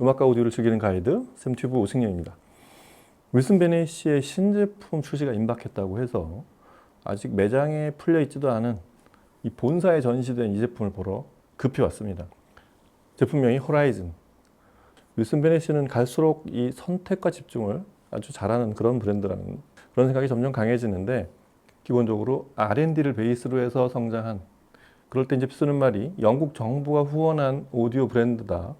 음악과 오디오를 즐기는 가이드 샘튜브 오승영입니다. 윌슨 베네시의 신제품 출시가 임박했다고 해서 아직 매장에 풀려 있지도 않은 이 본사에 전시된 이 제품을 보러 급히 왔습니다. 제품명이 호라이즌. 윌슨 베네시는 갈수록 이 선택과 집중을 아주 잘하는 그런 브랜드라는 그런 생각이 점점 강해지는데, 기본적으로 R&D를 베이스로 해서 성장한, 그럴 때 이제 쓰는 말이 영국 정부가 후원한 오디오 브랜드다,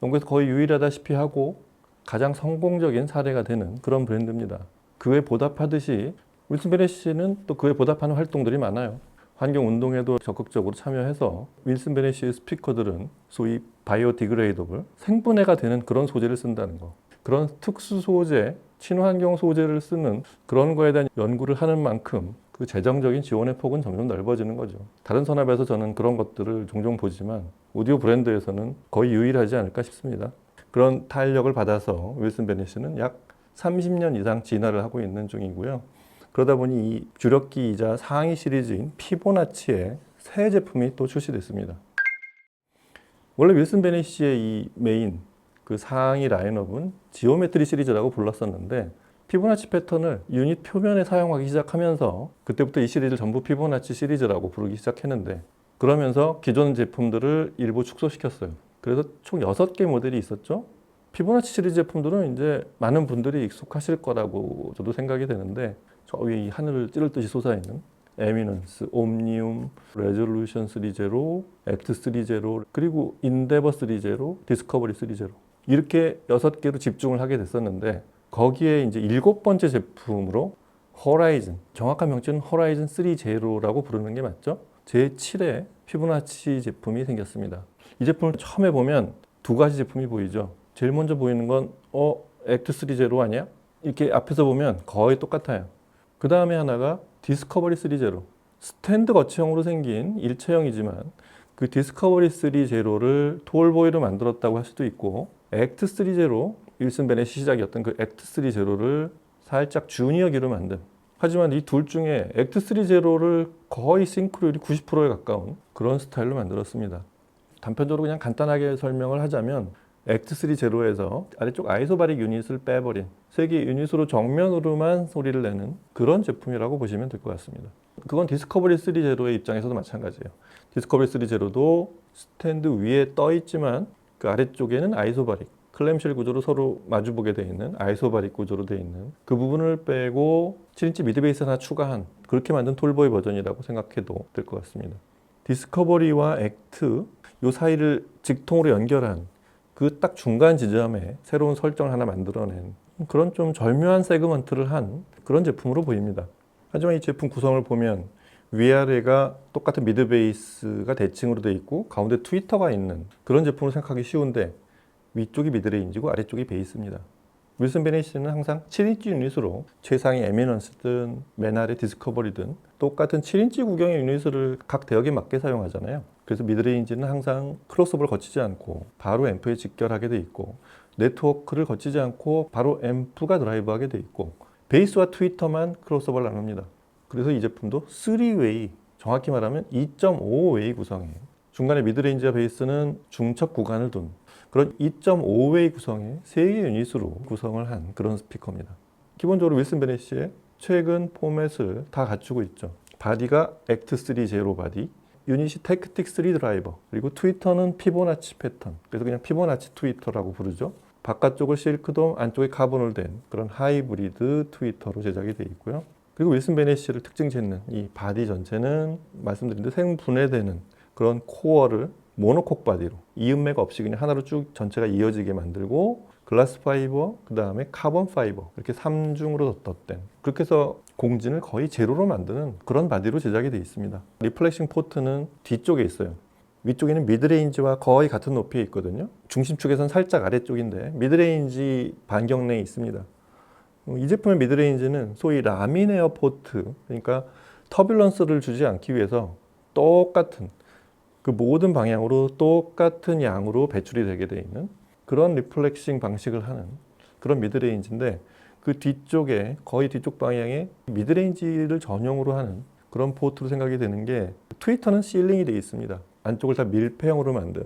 영국에서 거의 유일하다시피 하고 가장 성공적인 사례가 되는 그런 브랜드입니다. 그에 보답하듯이 윌슨 베네시는 또 그에 보답하는 활동들이 많아요. 환경운동에도 적극적으로 참여해서 윌슨 베네시의 스피커들은 소위 바이오디그레이더블, 생분해가 되는 그런 소재를 쓴다는 거. 그런 특수 소재, 친환경 소재를 쓰는 그런 거에 대한 연구를 하는 만큼 그 재정적인 지원의 폭은 점점 넓어지는 거죠. 다른 산업에서 저는 그런 것들을 종종 보지만 오디오 브랜드에서는 거의 유일하지 않을까 싶습니다. 그런 탄력을 받아서 윌슨 베네시는 약 30년 이상 진화를 하고 있는 중이고요. 그러다 보니 이 주력기이자 상위 시리즈인 피보나치의 새 제품이 또 출시됐습니다. 원래 윌슨 베네시의 이 메인 그 상위 라인업은 지오메트리 시리즈라고 불렀었는데, 피보나치 패턴을 유닛 표면에 사용하기 시작하면서 그때부터 이 시리즈를 전부 피보나치 시리즈라고 부르기 시작했는데, 그러면서 기존 제품들을 일부 축소시켰어요. 그래서 총 6개 모델이 있었죠. 피보나치 시리즈 제품들은 이제 많은 분들이 익숙하실 거라고 저도 생각이 되는데, 저 위에 이 하늘을 찌를 듯이 솟아있는 에미넌스, 옴니움, 레졸루션 3.0, 액트 3.0, 그리고 인데버 3.0, 디스커버리 3.0, 이렇게 6개로 집중을 하게 됐었는데, 거기에 이제 7번째 제품으로 호라이즌, 정확한 명칭은 호라이즌 3.0라고 부르는 게 맞죠? 제7의 피보나치 제품이 생겼습니다. 이 제품을 처음 해보면 두 가지 제품이 보이죠. 제일 먼저 보이는 건 액트 3.0 아니야? 이렇게 앞에서 보면 거의 똑같아요. 그 다음에 하나가 디스커버리 3.0, 스탠드 거치형으로 생긴 일체형이지만 그 디스커버리 3.0를 톨보이로 만들었다고 할 수도 있고, 액트 3.0, 윌슨 베네시 시작이었던 그 액트 3.0를 살짝 주니어기로 만든, 하지만 이 둘 중에 액트 3.0를 거의 싱크로율이 90%에 가까운 그런 스타일로 만들었습니다. 단편적으로 그냥 간단하게 설명을 하자면, 액트 3.0에서 아래쪽 아이소바릭 유닛을 빼버린 3개 유닛으로 정면으로만 소리를 내는 그런 제품이라고 보시면 될 것 같습니다. 그건 디스커버리 3.0의 입장에서도 마찬가지예요. 디스커버리 3.0도 스탠드 위에 떠 있지만 그 아래쪽에는 아이소바릭, 클램쉘 구조로 서로 마주보게 되어 있는 아이소바릭 구조로 되어 있는 그 부분을 빼고 7인치 미드베이스 하나 추가한, 그렇게 만든 톨보이 버전이라고 생각해도 될 것 같습니다. 디스커버리와 액트 이 사이를 직통으로 연결한 그 딱 중간 지점에 새로운 설정을 하나 만들어낸 그런 좀 절묘한 세그먼트를 한 그런 제품으로 보입니다. 하지만 이 제품 구성을 보면 위아래가 똑같은 미드베이스가 대칭으로 되어 있고 가운데 트위터가 있는 그런 제품을 생각하기 쉬운데, 위쪽이 미드레인지고 아래쪽이 베이스입니다. 윌슨 베네시는 항상 7인치 유닛으로 최상위 에미넌스든 맨 아래 디스커버리든 똑같은 7인치 구경의 유닛을 각 대역에 맞게 사용하잖아요. 그래서 미드레인지는 항상 크로스오버를 거치지 않고 바로 앰프에 직결하게 돼 있고, 네트워크를 거치지 않고 바로 앰프가 드라이브하게 돼 있고, 베이스와 트위터만 크로스오버를 나눕니다. 그래서 이 제품도 3웨이, 정확히 말하면 2.5웨이 구성이에요. 중간에 미드레인지와 베이스는 중첩 구간을 둔 그런 2.5웨이 구성의 3개 유닛으로 구성을 한 그런 스피커입니다. 기본적으로 윌슨 베네시의 최근 포맷을 다 갖추고 있죠. 바디가 액트 3.0 바디, 유닛이 테크틱 3 드라이버, 그리고 트위터는 피보나치 패턴, 그래서 그냥 피보나치 트위터라고 부르죠. 바깥쪽을 실크돔, 안쪽에 카본으로 된 그런 하이브리드 트위터로 제작이 되어 있고요. 그리고 윌슨 베네시를 특징 짓는 이 바디 전체는 말씀드린 대로 생분해되는 그런 코어를 모노콕 바디로, 이음매가 없이 그냥 하나로 쭉 전체가 이어지게 만들고, 글라스 파이버, 그 다음에 카본 파이버, 이렇게 3중으로 덧댄, 그렇게 해서 공진을 거의 제로로 만드는 그런 바디로 제작이 되어 있습니다. 리플렉싱 포트는 뒤쪽에 있어요. 위쪽에는 미드레인지와 거의 같은 높이에 있거든요. 중심축에서는 살짝 아래쪽인데 미드레인지 반경 내에 있습니다. 이 제품의 미드레인지는 소위 라미네어 포트, 그러니까 터뷸런스를 주지 않기 위해서 똑같은 그 모든 방향으로 똑같은 양으로 배출이 되게 되어 있는 그런 리플렉싱 방식을 하는 그런 미드레인지인데, 그 뒤쪽에 거의 뒤쪽 방향에 미드레인지를 전용으로 하는 그런 포트로 생각이 되는 게, 트위터는 실링이 되어 있습니다. 안쪽을 다 밀폐형으로 만든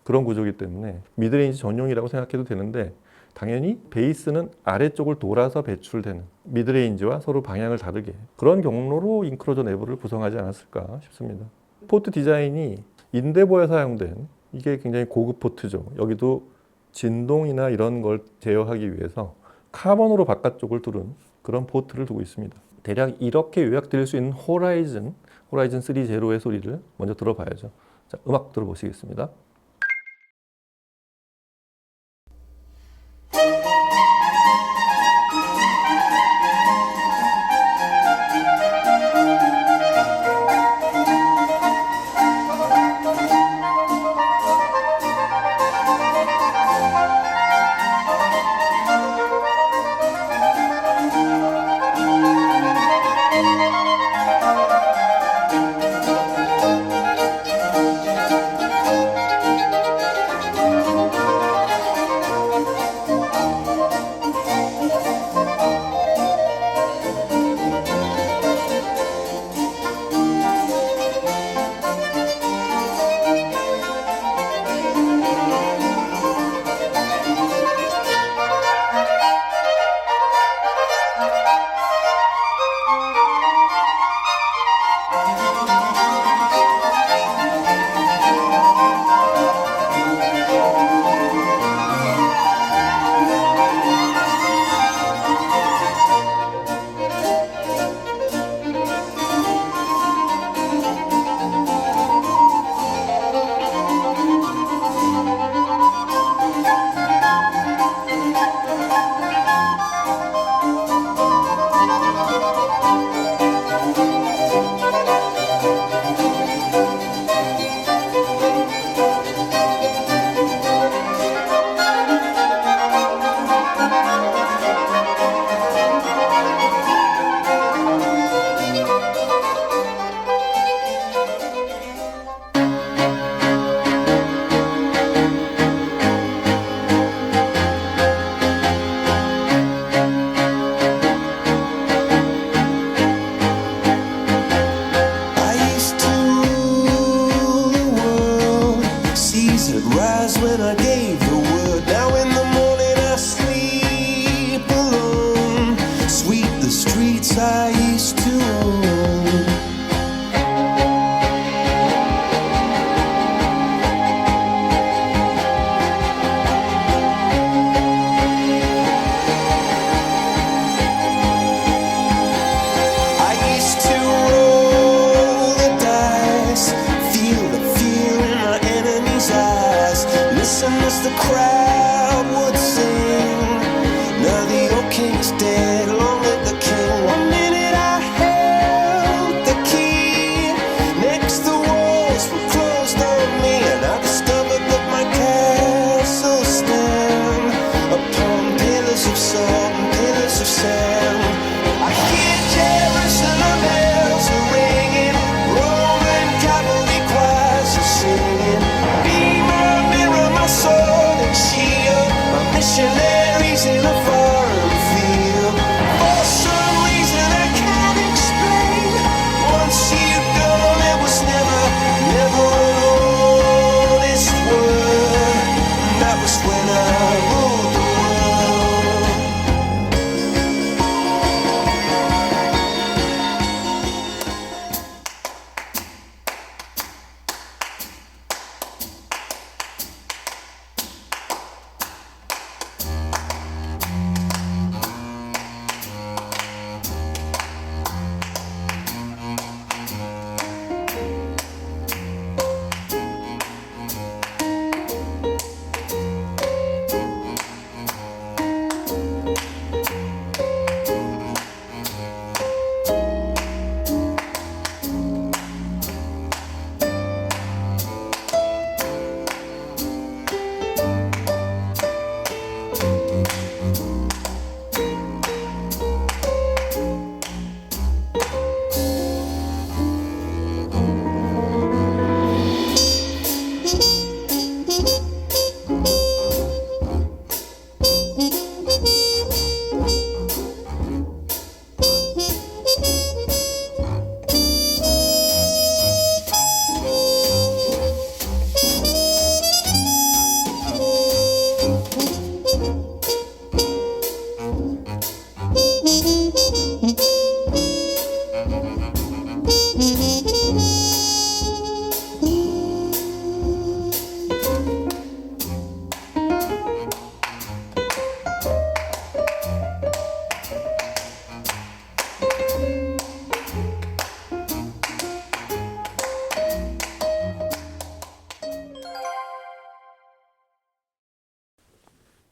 그런 구조이기 때문에 미드레인지 전용이라고 생각해도 되는데 당연히 베이스는 아래쪽을 돌아서 배출되는 미드레인지와 서로 방향을 다르게 그런 경로로 인크로저 내부를 구성하지 않았을까 싶습니다. 포트 디자인이 인데보에 사용된 이게 굉장히 고급 포트죠. 여기도 진동이나 이런 걸 제어하기 위해서 카본으로 바깥쪽을 뚫은 그런 포트를 두고 있습니다. 대략 이렇게 요약드릴 수 있는 호라이즌 3 제로의 소리를 먼저 들어봐야죠. 자, 음악 들어보시겠습니다. Rise when I gave the word. Now in the morning I sleep alone. Sweep the streets I used to own. I used to roll the dice, feel the fear in my enemy's eyes. Listen as the crowd would sing. Now the old king's dead, long live the king. One minute I held the key. Next the walls were closed on me, and I discovered that my castle stand upon pillars of salt and pillars of sand. I hear Jerusalem bells are ringing, Roman cavalry choirs are singing. Be my mirror, my sword and shield.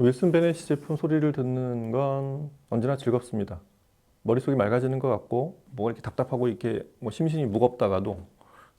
윌슨 베네시 제품 소리를 듣는 건 언제나 즐겁습니다. 머릿속이 맑아지는 것 같고 뭐가 이렇게 답답하고 이렇게 뭐 심신이 무겁다가도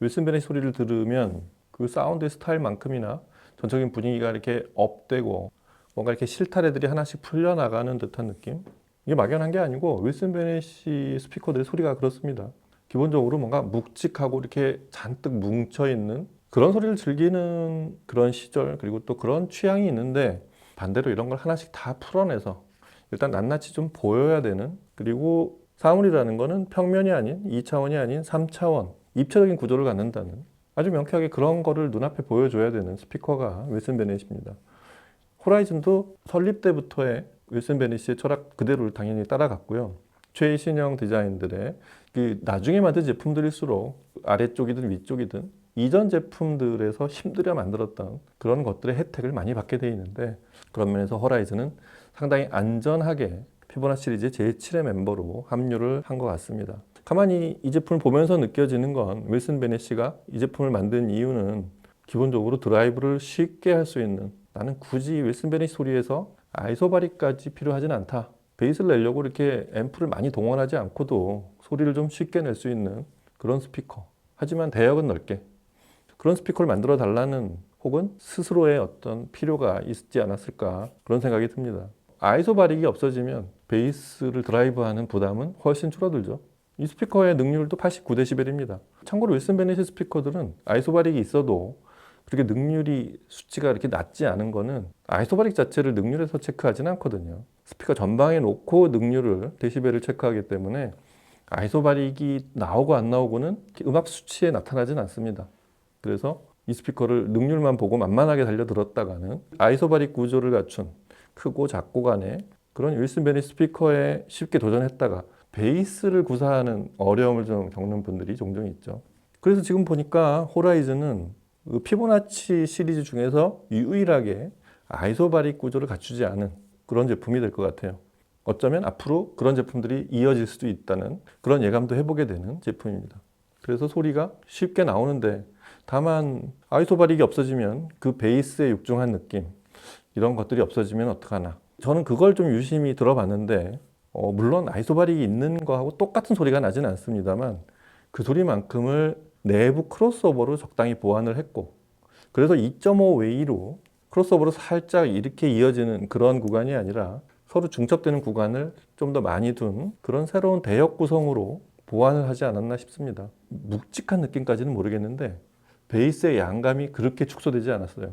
윌슨 베네시 소리를 들으면 그 사운드의 스타일만큼이나 전적인 분위기가 이렇게 업되고 뭔가 이렇게 실타래들이 하나씩 풀려나가는 듯한 느낌? 이게 막연한 게 아니고 윌슨 베네시 스피커들의 소리가 그렇습니다. 기본적으로 뭔가 묵직하고 이렇게 잔뜩 뭉쳐있는 그런 소리를 즐기는 그런 시절 그리고 또 그런 취향이 있는데 반대로 이런 걸 하나씩 다 풀어내서 일단 낱낱이 좀 보여야 되는 그리고 사물이라는 거는 평면이 아닌 2차원이 아닌 3차원 입체적인 구조를 갖는다는 아주 명쾌하게 그런 거를 눈앞에 보여줘야 되는 스피커가 윌슨 베네시입니다. 호라이즌도 설립 때부터의 윌슨 베네시의 철학 그대로를 당연히 따라갔고요. 최신형 디자인들의 그 나중에 만든 제품들일수록 아래쪽이든 위쪽이든 이전 제품들에서 힘들여 만들었던 그런 것들의 혜택을 많이 받게 되어 있는데 그런 면에서 호라이즌은 상당히 안전하게 피보나치 시리즈의 제7의 멤버로 합류를 한 것 같습니다. 가만히 이 제품을 보면서 느껴지는 건 윌슨 베네시가 이 제품을 만든 이유는 기본적으로 드라이브를 쉽게 할 수 있는 나는 굳이 윌슨 베네시 소리에서 아이소바리까지 필요하진 않다. 베이스를 내려고 이렇게 앰프를 많이 동원하지 않고도 소리를 좀 쉽게 낼 수 있는 그런 스피커. 하지만 대역은 넓게. 그런 스피커를 만들어 달라는 혹은 스스로의 어떤 필요가 있지 않았을까 그런 생각이 듭니다. 아이소바릭이 없어지면 베이스를 드라이브하는 부담은 훨씬 줄어들죠. 이 스피커의 능률도 89dB입니다. 참고로 윌슨 베네시 스피커들은 아이소바릭이 있어도 그렇게 능률이 수치가 이렇게 낮지 않은 거는 아이소바릭 자체를 능률에서 체크하지는 않거든요. 스피커 전방에 놓고 능률을 데시벨을 체크하기 때문에 아이소바릭이 나오고 안 나오고는 음악 수치에 나타나진 않습니다. 그래서 이 스피커를 능률만 보고 만만하게 달려들었다가는 아이소바릭 구조를 갖춘 크고 작고 간의 그런 윌슨 베네시 스피커에 쉽게 도전했다가 베이스를 구사하는 어려움을 좀 겪는 분들이 종종 있죠. 그래서 지금 보니까 호라이즌은 그 피보나치 시리즈 중에서 유일하게 아이소바릭 구조를 갖추지 않은 그런 제품이 될 것 같아요. 어쩌면 앞으로 그런 제품들이 이어질 수도 있다는 그런 예감도 해보게 되는 제품입니다. 그래서 소리가 쉽게 나오는데 다만 아이소바릭이 없어지면 그 베이스의 육중한 느낌 이런 것들이 없어지면 어떡하나. 저는 그걸 좀 유심히 들어봤는데 물론 아이소바릭이 있는 거하고 똑같은 소리가 나진 않습니다만 그 소리만큼을 내부 크로스오버로 적당히 보완을 했고 그래서 2.5 웨이로 크로스오버로 살짝 이렇게 이어지는 그런 구간이 아니라 서로 중첩되는 구간을 좀 더 많이 둔 그런 새로운 대역 구성으로 보완을 하지 않았나 싶습니다. 묵직한 느낌까지는 모르겠는데 베이스의 양감이 그렇게 축소되지 않았어요.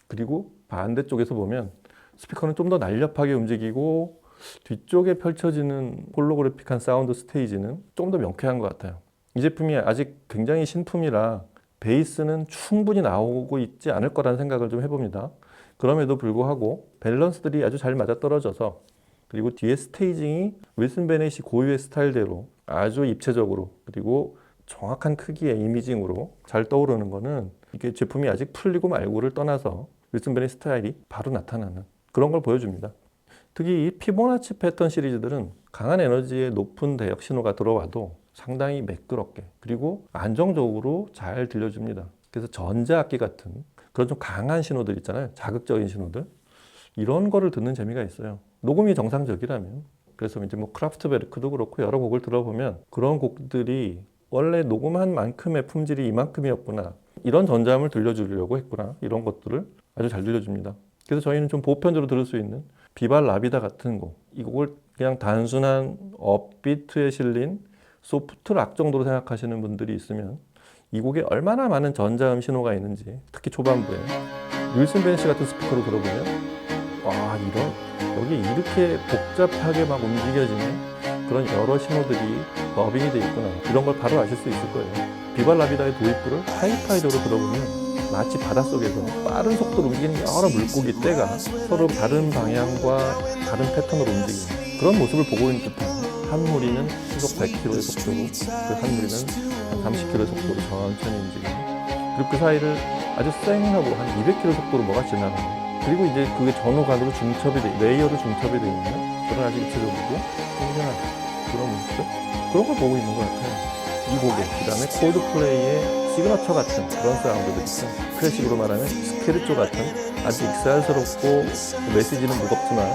그리고 반대쪽에서 보면 스피커는 좀 더 날렵하게 움직이고 뒤쪽에 펼쳐지는 홀로그래픽한 사운드 스테이지는 좀 더 명쾌한 것 같아요. 이 제품이 아직 굉장히 신품이라 베이스는 충분히 나오고 있지 않을 거라는 생각을 좀 해봅니다. 그럼에도 불구하고 밸런스들이 아주 잘 맞아떨어져서 그리고 뒤에 스테이징이 윌슨 베네시 고유의 스타일대로 아주 입체적으로 그리고 정확한 크기의 이미징으로 잘 떠오르는 거는 이게 제품이 아직 풀리고 말고를 떠나서 윌슨 베네시 스타일이 바로 나타나는 그런 걸 보여줍니다. 특히 이 피보나치 패턴 시리즈들은 강한 에너지의 높은 대역 신호가 들어와도 상당히 매끄럽게 그리고 안정적으로 잘 들려줍니다. 그래서 전자악기 같은 그런 좀 강한 신호들 있잖아요. 자극적인 신호들. 이런 거를 듣는 재미가 있어요. 녹음이 정상적이라면. 그래서 이제 뭐 크라프트베르크도 그렇고 여러 곡을 들어보면 그런 곡들이 원래 녹음한 만큼의 품질이 이만큼이었구나. 이런 전자음을 들려주려고 했구나. 이런 것들을 아주 잘 들려줍니다. 그래서 저희는 좀 보편적으로 들을 수 있는 비발 라비다 같은 곡. 이 곡을 그냥 단순한 업비트에 실린 소프트 락 정도로 생각하시는 분들이 있으면 이 곡에 얼마나 많은 전자음 신호가 있는지 특히 초반부에 윌슨 베네시 같은 스피커로 들어보면 와 이런 여기 이렇게 복잡하게 막 움직여지는 그런 여러 신호들이 더빙이 돼 있구나 이런 걸 바로 아실 수 있을 거예요. 비발 라비다의 도입부를 하이파이적으로 들어보면 마치 바닷속에서 빠른 속도로 움직이는 여러 물고기 떼가 서로 다른 방향과 다른 패턴으로 움직이는 그런 모습을 보고 있는 듯한 한 무리는 시속 100km의 속도로 그 한 무리는 한 30km의 속도로 천천히 움직이는 그리고 그 사이를 아주 쌩하고 한 200km 속도로 뭐가 지나가는 그리고 이제 그게 전후관으로 중첩이 돼 레이어로 중첩이 돼 있는 그런 아주 입체적이고 굉장한 그런 모습 그런 걸 보고 있는 것 같아요. 이 곡에 그 다음에 콜드플레이의 시그너처 같은 그런 사운드들 있죠. 클래식으로 말하면 스케르초 같은 아주 익살스럽고 메시지는 무겁지만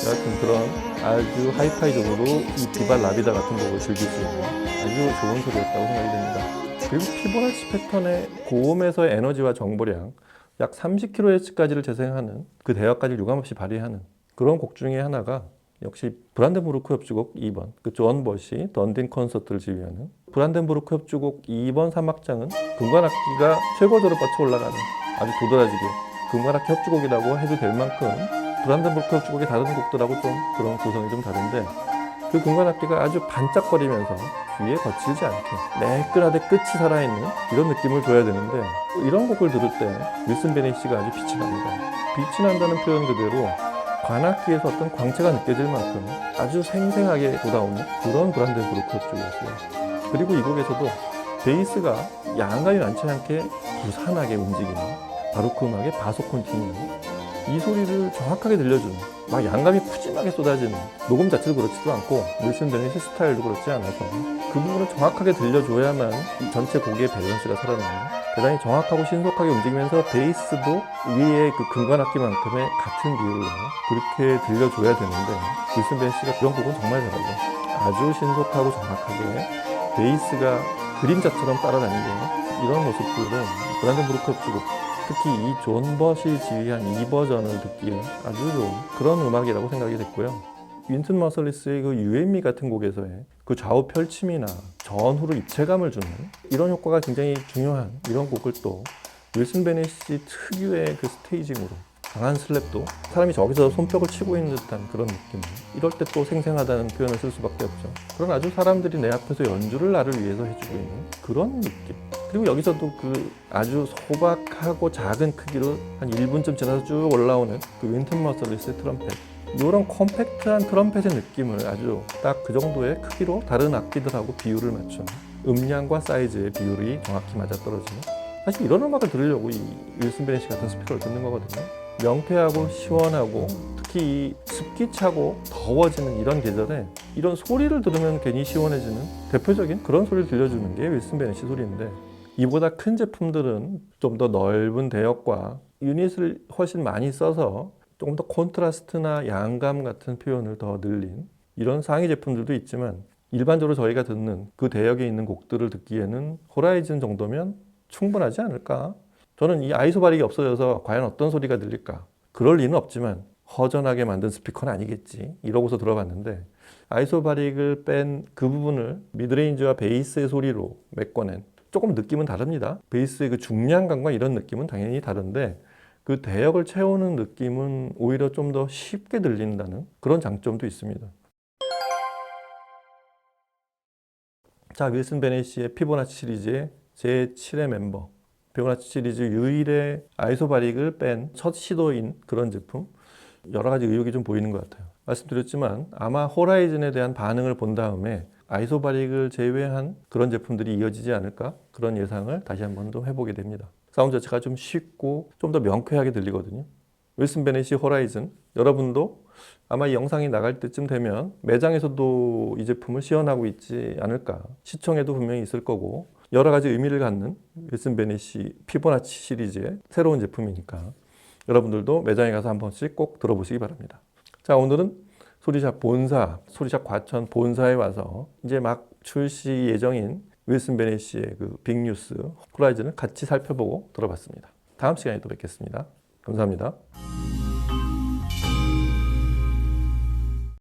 여하튼 그런 아주 하이파이적으로 이 비바 라비다 같은 곡을 즐길 수 있는 아주 좋은 소리였다고 생각이 됩니다. 그리고 피보나치 패턴의 고음에서의 에너지와 정보량 약 30kHz까지를 재생하는 그 대역까지 유감없이 발휘하는 그런 곡 중에 하나가 역시 브란덴부르크 협주곡 2번 그 존 버시 던딘 콘서트를 지휘하는 브란덴부르크 협주곡 2번 3악장은 금관악기가 최고조로 뻗쳐 올라가는 아주 도드라지게 금관악기 협주곡이라고 해도 될 만큼 브란덴부르크 협주곡의 다른 곡들하고 좀 그런 구성이 좀 다른데 그 금관악기가 아주 반짝거리면서 귀에 거칠지 않게 매끈하게 끝이 살아있는 이런 느낌을 줘야 되는데 이런 곡을 들을 때 윌슨 베네시가 아주 빛이 납니다. 빛이 난다는 표현 그대로 관악기에서 어떤 광채가 느껴질 만큼 아주 생생하게 돋아오는 그런 브란덴부르크 협주곡이었어요. 그리고 이 곡에서도 베이스가 양감이 많지 않게 부산하게 움직이는 바로크 음악의 바소 콘티뉴 이 소리를 정확하게 들려주는 막 양감이 푸짐하게 쏟아지는 녹음 자체도 그렇지도 않고 윌슨 베네시 스타일도 그렇지 않아서 그 부분을 정확하게 들려줘야만 이 전체 곡의 밸런스가 살아나는 대단히 정확하고 신속하게 움직이면서 베이스도 위에 그 금관악기만큼의 같은 비율로 그렇게 들려줘야 되는데 윌슨 베네시가 그런 곡은 정말 잘하죠. 아주 신속하고 정확하게 베이스가 그림자처럼 따라다니는 이런 모습들은 브란덴부르크 협주곡 특히 이 존 버시 지휘한 이 버전을 듣기에 아주 좋은 그런 음악이라고 생각이 됐고요. 윈튼 머슬리스의 그 유앤미 같은 곡에서의 그 좌우 펼침이나 전후로 입체감을 주는 이런 효과가 굉장히 중요한 이런 곡을 또 윌슨 베네시 특유의 그 스테이징으로 강한 슬랩도 사람이 저기서 손뼉을 치고 있는 듯한 그런 느낌 이럴 때 또 생생하다는 표현을 쓸 수밖에 없죠. 그런 아주 사람들이 내 앞에서 연주를 나를 위해서 해주고 있는 그런 느낌 그리고 여기서도 그 아주 소박하고 작은 크기로 한 1분쯤 지나서 쭉 올라오는 그 윈튼 머슬리스의 트럼펫 이런 컴팩트한 트럼펫의 느낌을 아주 딱 그 정도의 크기로 다른 악기들하고 비율을 맞춘 음량과 사이즈의 비율이 정확히 맞아떨어지는 사실 이런 음악을 들으려고 이 윌슨 베네시 같은 스피커를 듣는 거거든요. 명쾌하고 시원하고 특히 이 습기 차고 더워지는 이런 계절에 이런 소리를 들으면 괜히 시원해지는 대표적인 그런 소리를 들려주는 게 윌슨 베네시 소리인데 이보다 큰 제품들은 좀 더 넓은 대역과 유닛을 훨씬 많이 써서 조금 더 콘트라스트나 양감 같은 표현을 더 늘린 이런 상위 제품들도 있지만 일반적으로 저희가 듣는 그 대역에 있는 곡들을 듣기에는 호라이즌 정도면 충분하지 않을까? 저는 이 아이소바릭이 없어져서 과연 어떤 소리가 들릴까? 그럴 리는 없지만 허전하게 만든 스피커는 아니겠지 이러고서 들어봤는데 아이소바릭을 뺀 그 부분을 미드레인지와 베이스의 소리로 메꿔낸 조금 느낌은 다릅니다. 베이스의 그 중량감과 이런 느낌은 당연히 다른데 그 대역을 채우는 느낌은 오히려 좀 더 쉽게 들린다는 그런 장점도 있습니다. 자, 윌슨 베네시의 피보나치 시리즈의 제7의 멤버 피보나치 시리즈 유일의 아이소바릭을 뺀 첫 시도인 그런 제품 여러 가지 의혹이 좀 보이는 것 같아요. 말씀드렸지만 아마 호라이즌에 대한 반응을 본 다음에 아이소바릭을 제외한 그런 제품들이 이어지지 않을까 그런 예상을 다시 한 번 더 해보게 됩니다. 사운드 자체가 좀 쉽고 좀 더 명쾌하게 들리거든요. 윌슨 베네시 호라이즌 여러분도 아마 이 영상이 나갈 때쯤 되면 매장에서도 이 제품을 시연하고 있지 않을까 시청에도 분명히 있을 거고 여러 가지 의미를 갖는 윌슨 베네시 피보나치 시리즈의 새로운 제품이니까 여러분들도 매장에 가서 한 번씩 꼭 들어보시기 바랍니다. 자, 오늘은 소리샵 본사, 소리샵 과천 본사에 와서 이제 막 출시 예정인 윌슨 베네시의 그 빅뉴스 호라이즌을 같이 살펴보고 들어봤습니다. 다음 시간에 또 뵙겠습니다. 감사합니다.